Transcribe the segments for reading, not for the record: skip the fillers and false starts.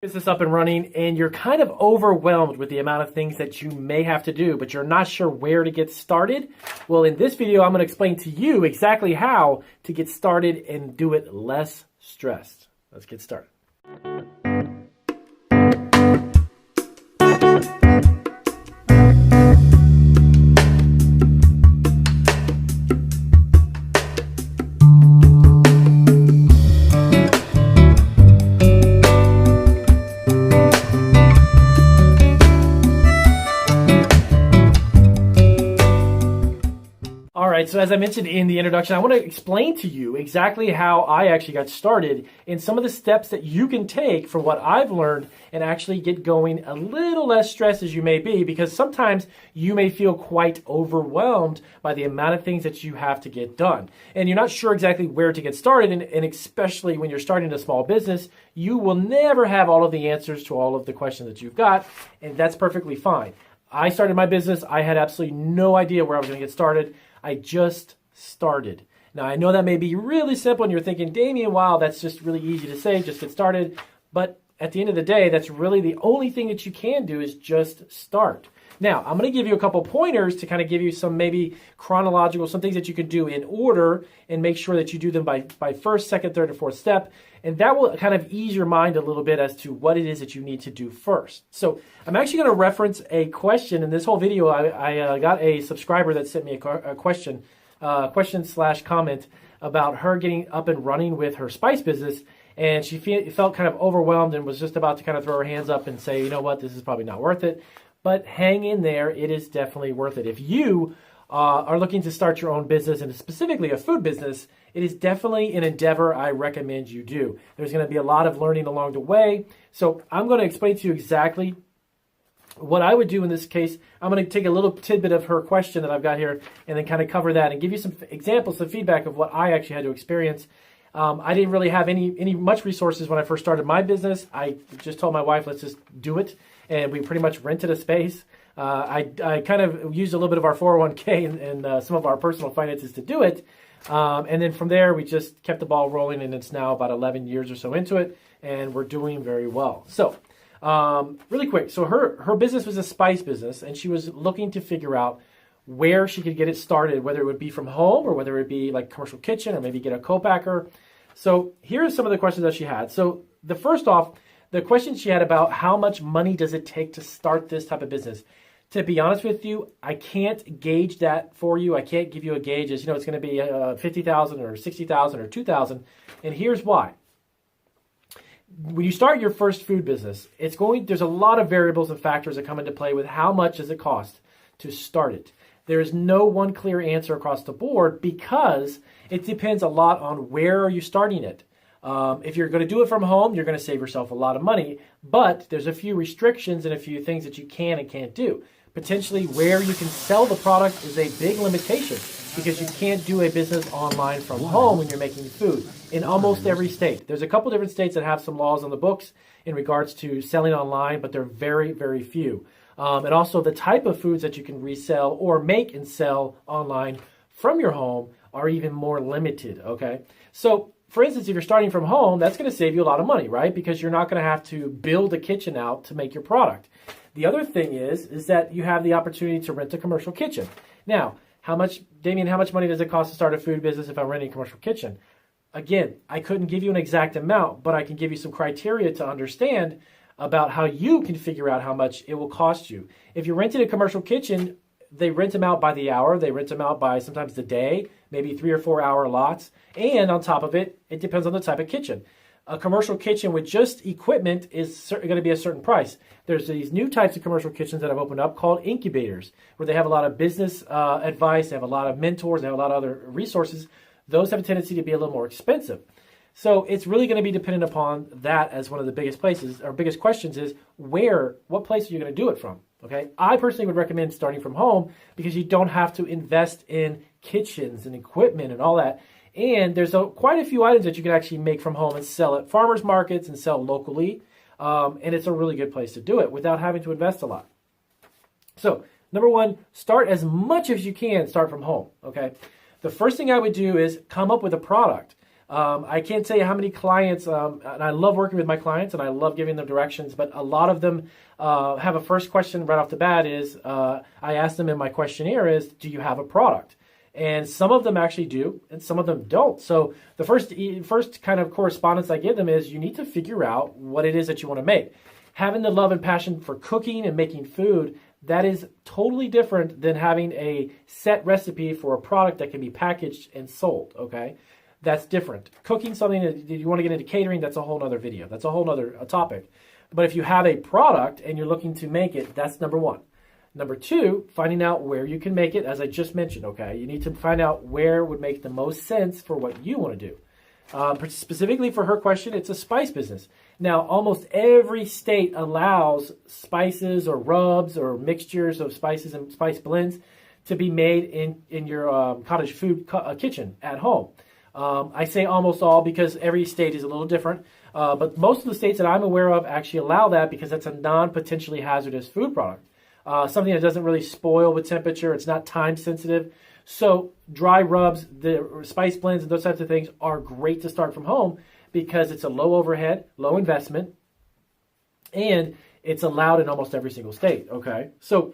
Business up and running and you're kind of overwhelmed with the amount of things that you may have to do, but you're not sure where to get started. Well, in this video, I'm going to explain to you exactly how to get started and do it less stressed. Let's get started. So as I mentioned in the introduction, I want to explain to you exactly how I actually got started and some of the steps that you can take from what I've learned and actually get going a little less stressed as you may be, because sometimes you may feel quite overwhelmed by the amount of things that you have to get done. And you're not sure exactly where to get started, and especially when you're starting a small business, you will never have all of the answers to all of the questions that you've got, and that's perfectly fine. I started my business. I had absolutely no idea where I was going to get started. I just started. Now, I know that may be really simple, and you're thinking, Damien, wow, that's just really easy to say, just get started. But at the end of the day, that's really the only thing that you can do is just start. Now, I'm going to give you a couple pointers to kind of give you some maybe chronological, some things that you can do in order and make sure that you do them by first, second, third, and fourth step. And that will kind of ease your mind a little bit as to what it is that you need to do first. So I'm actually going to reference a question in this whole video. I got a subscriber that sent me a question / comment about her getting up and running with her spice business. And she felt kind of overwhelmed and was just about to kind of throw her hands up and say, you know what, this is probably not worth it. But hang in there, it is definitely worth it. If you are looking to start your own business, and specifically a food business, it is definitely an endeavor I recommend you do. There's going to be a lot of learning along the way. So I'm going to explain to you exactly what I would do in this case. I'm going to take a little tidbit of her question that I've got here and then kind of cover that and give you some examples, some feedback of what I actually had to experience. I didn't really have much resources when I first started my business. I just told my wife, let's just do it. And we pretty much rented a space. I kind of used a little bit of our 401k and some of our personal finances to do it. And then from there, we just kept the ball rolling, and it's now about 11 years or so into it, and we're doing very well. So really quick, so her business was a spice business, and she was looking to figure out where she could get it started, whether it would be from home or whether it would be like commercial kitchen or maybe get a co-packer. So here are some of the questions that she had. So the first off, the question she had about how much money does it take to start this type of business. To be honest with you, I can't gauge that for you. I can't give you a gauge as, it's going to be $50,000 or $60,000 or $2,000. And here's why. When you start your first food business, there's a lot of variables and factors that come into play with how much does it cost to start it. There is no one clear answer across the board because it depends a lot on where are you starting it. If you're going to do it from home, you're going to save yourself a lot of money, but there's a few restrictions and a few things that you can and can't do. Potentially where you can sell the product is a big limitation because you can't do a business online from home when you're making food in almost every state. There's a couple different states that have some laws on the books in regards to selling online, but they're very, very few. And also the type of foods that you can resell or make and sell online from your home are even more limited, okay? So for instance, if you're starting from home, that's going to save you a lot of money, right? Because you're not going to have to build a kitchen out to make your product. The other thing is that you have the opportunity to rent a commercial kitchen. Now, Damien, how much money does it cost to start a food business if I'm renting a commercial kitchen? Again, I couldn't give you an exact amount, but I can give you some criteria to understand about how you can figure out how much it will cost you. If you're renting a commercial kitchen, they rent them out by the hour. They rent them out by sometimes the day, maybe 3 or 4 hour lots. And on top of it, it depends on the type of kitchen. A commercial kitchen with just equipment is going to be a certain price. There's these new types of commercial kitchens that have opened up called incubators, where they have a lot of business advice, they have a lot of mentors, they have a lot of other resources. Those have a tendency to be a little more expensive. So it's really going to be dependent upon that as one of the biggest places. Our biggest questions is what place are you going to do it from? Okay, I personally would recommend starting from home because you don't have to invest in kitchens and equipment and all that. And there's quite a few items that you can actually make from home and sell at farmers markets and sell locally. And it's a really good place to do it without having to invest a lot. So number one, start as much as you can, start from home. Okay, the first thing I would do is come up with a product. I can't tell you how many clients, and I love working with my clients and I love giving them directions, but a lot of them have a first question right off the bat is, I ask them in my questionnaire is, do you have a product? And some of them actually do, and some of them don't. So the first kind of correspondence I give them is you need to figure out what it is that you want to make. Having the love and passion for cooking and making food, that is totally different than having a set recipe for a product that can be packaged and sold, okay? That's different. Cooking something that you want to get into catering, that's a whole other video. That's a whole other topic. But if you have a product and you're looking to make it, that's number one. Number two, finding out where you can make it, as I just mentioned, okay? You need to find out where would make the most sense for what you want to do. Specifically for her question, it's a spice business. Now, almost every state allows spices or rubs or mixtures of spices and spice blends to be made in your cottage food kitchen at home. I say almost all because every state is a little different, but most of the states that I'm aware of actually allow that because that's a non-potentially hazardous food product. Something that doesn't really spoil with temperature. It's not time sensitive. So dry rubs, the spice blends, and those types of things are great to start from home because it's a low overhead, low investment, and it's allowed in almost every single state, okay? So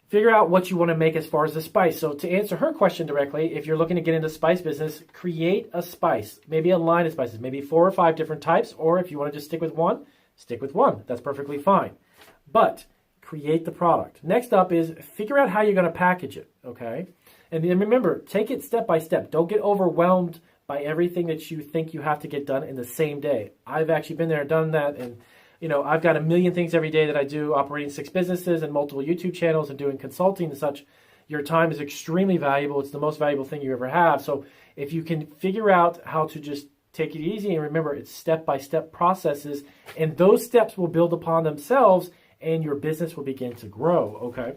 figure out what you want to make as far as the spice. So to answer her question directly, if you're looking to get into spice business, create a spice, maybe a line of spices, maybe 4 or 5 different types, or if you want to just stick with one, stick with one. That's perfectly fine. But create the product. Next up is figure out how you're going to package it, okay? And then remember, take it step by step. Don't get overwhelmed by everything that you think you have to get done in the same day. I've actually been there and done that, and I've got a million things every day that I do, operating 6 businesses and multiple YouTube channels and doing consulting and such. Your time is extremely valuable. It's the most valuable thing you ever have. So if you can figure out how to just take it easy, and remember, it's step-by-step processes, and those steps will build upon themselves, and your business will begin to grow, okay?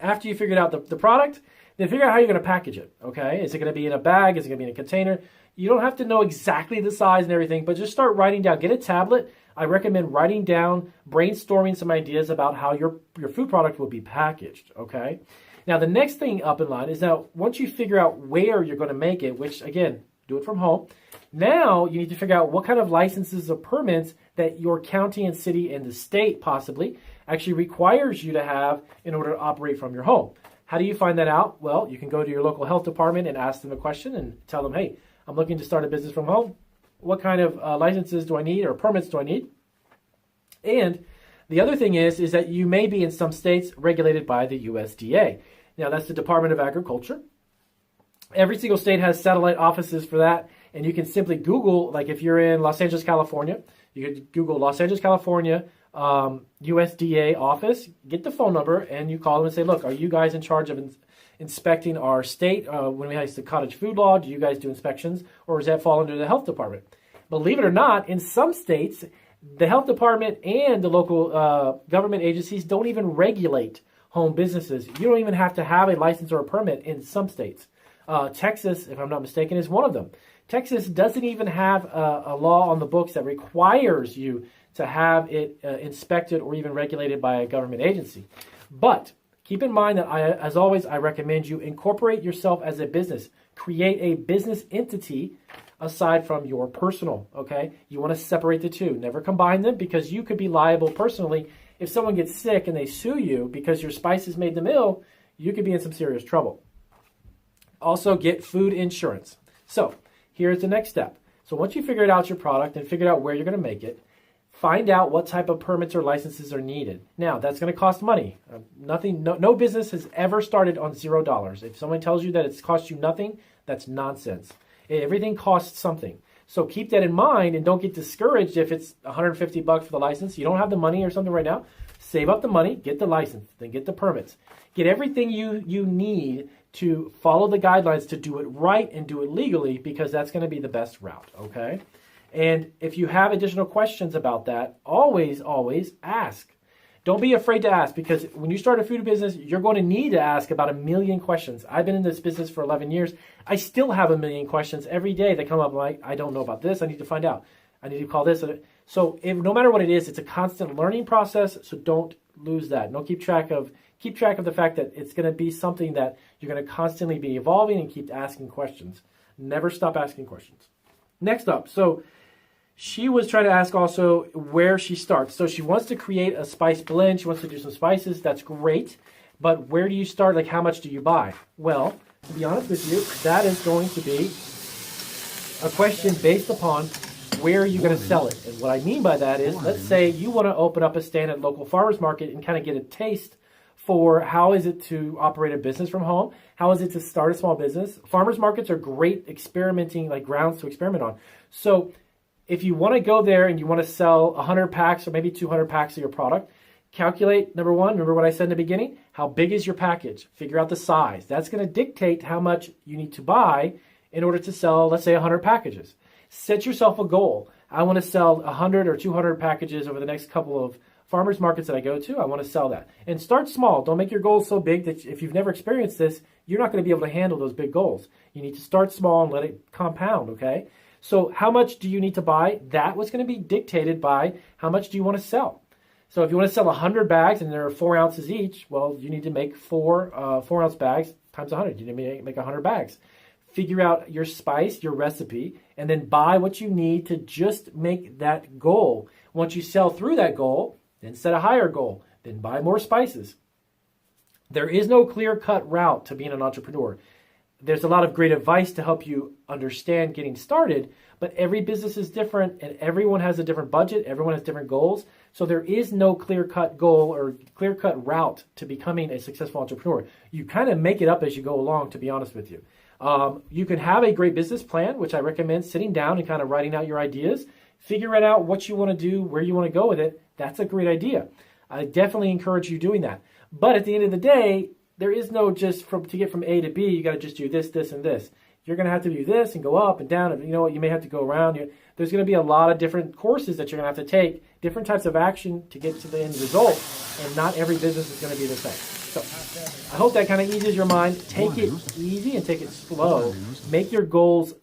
After you figured out the product, then figure out how you're going to package it, okay? Is it going to be in a bag? Is it going to be in a container? You don't have to know exactly the size and everything, but just start writing down. Get a tablet. I recommend writing down, brainstorming some ideas about how your food product will be packaged, okay? Now, the next thing up in line is now, once you figure out where you're going to make it, which, again, do it from home, now you need to figure out what kind of licenses or permits that your county and city and the state possibly actually requires you to have in order to operate from your home. How do you find that out? Well, you can go to your local health department and ask them a question and tell them, hey, I'm looking to start a business from home. What kind of licenses do I need or permits do I need? And the other thing is that you may be in some states regulated by the USDA. Now, that's the Department of Agriculture. Every single state has satellite offices for that, and you can simply Google, like if you're in Los Angeles, California, you could Google Los Angeles, California, USDA office, get the phone number, and you call them and say, look, are you guys in charge of inspecting our state? When we have the cottage food law, do you guys do inspections, or does that fall under the health department? Believe it or not, in some states, the health department and the local government agencies don't even regulate home businesses. You don't even have to have a license or a permit in some states. Texas, if I'm not mistaken, is one of them. Texas doesn't even have a law on the books that requires you to have it inspected or even regulated by a government agency. But keep in mind that, as always, I recommend you incorporate yourself as a business. Create a business entity aside from your personal, okay? You want to separate the two. Never combine them because you could be liable personally. If someone gets sick and they sue you because your spices made them ill, you could be in some serious trouble. Also, get food insurance. So here's the next step. So once you figured out your product and figured out where you're going to make it, find out what type of permits or licenses are needed. Now, that's going to cost money. No business has ever started on $0. If someone tells you that it's cost you nothing, that's nonsense. Everything costs something. So keep that in mind and don't get discouraged if it's $150 for the license. You don't have the money or something right now. Save up the money, get the license, then get the permits. Get everything you need to follow the guidelines to do it right and do it legally, because that's going to be the best route, okay? And if you have additional questions about that, always ask. Don't be afraid to ask, because when you start a food business, you're going to need to ask about 1 million questions. I've been in this business for 11 years. I still have 1 million questions every day that come up like, I don't know about this. I need to find out. I need to call this. So no matter what it is, it's a constant learning process. So don't lose that. Don't keep track of the fact that it's going to be something that you're going to constantly be evolving and keep asking questions. Never stop asking questions. Next up, so she was trying to ask also where she starts. So she wants to create a spice blend. She wants to do some spices. That's great. But where do you start? Like, how much do you buy? Well, to be honest with you, that is going to be a question based upon where are you going to sell it. And what I mean by that is, let's say you want to open up a stand at local farmers market and kind of get a taste for how is it to operate a business from home? How is it to start a small business? Farmers markets are great experimenting, like grounds to experiment on. So if you want to go there and you want to sell 100 packs or maybe 200 packs of your product, calculate, number one, remember what I said in the beginning? How big is your package? Figure out the size. That's going to dictate how much you need to buy in order to sell, let's say, 100 packages. Set yourself a goal. I want to sell 100 or 200 packages over the next couple of farmers markets that I go to. I want to sell that. And start small. Don't make your goals so big that if you've never experienced this, you're not going to be able to handle those big goals. You need to start small and let it compound, okay? So how much do you need to buy? That was going to be dictated by how much do you want to sell. So if you want to sell 100 bags and there are 4 ounces each, well, you need to make 4-ounce bags times 100. You need to make 100 bags. Figure out your spice, your recipe, and then buy what you need to just make that goal. Once you sell through that goal, then set a higher goal, then buy more spices. There is no clear-cut route to being an entrepreneur. There's a lot of great advice to help you understand getting started, but every business is different and everyone has a different budget, everyone has different goals. So there is no clear-cut goal or clear-cut route to becoming a successful entrepreneur. You kind of make it up as you go along, to be honest with you. You can have a great business plan, which I recommend sitting down and kind of writing out your ideas, figuring out what you want to do, where you want to go with it. That's a great idea. I definitely encourage you doing that. But at the end of the day, there is no just to get from A to B, you got to just do this, this, and this. You're going to have to do this and go up and down. And you know what? You may have to go around. There's going to be a lot of different courses that you're going to have to take, different types of action to get to the end result. And not every business is going to be the same. So I hope that kind of eases your mind. Take it easy and take it slow. Make your goals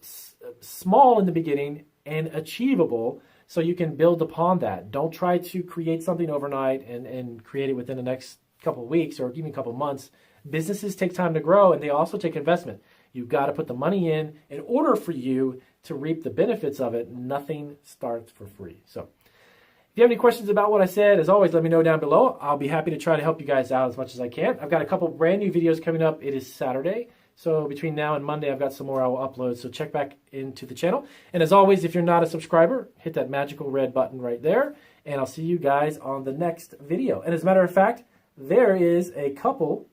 small in the beginning and achievable so you can build upon that. Don't try to create something overnight and create it within the next couple of weeks or even a couple of months. Businesses take time to grow and they also take investment. You've got to put the money in order for you to reap the benefits of it. Nothing starts for free. So if you have any questions about what I said, as always, let me know down below. I'll be happy to try to help you guys out as much as I can. I've got a couple brand new videos coming up. It is Saturday. So between now and Monday, I've got some more I will upload. So check back into the channel. And as always, if you're not a subscriber, hit that magical red button right there. And I'll see you guys on the next video. And as a matter of fact, there is a couple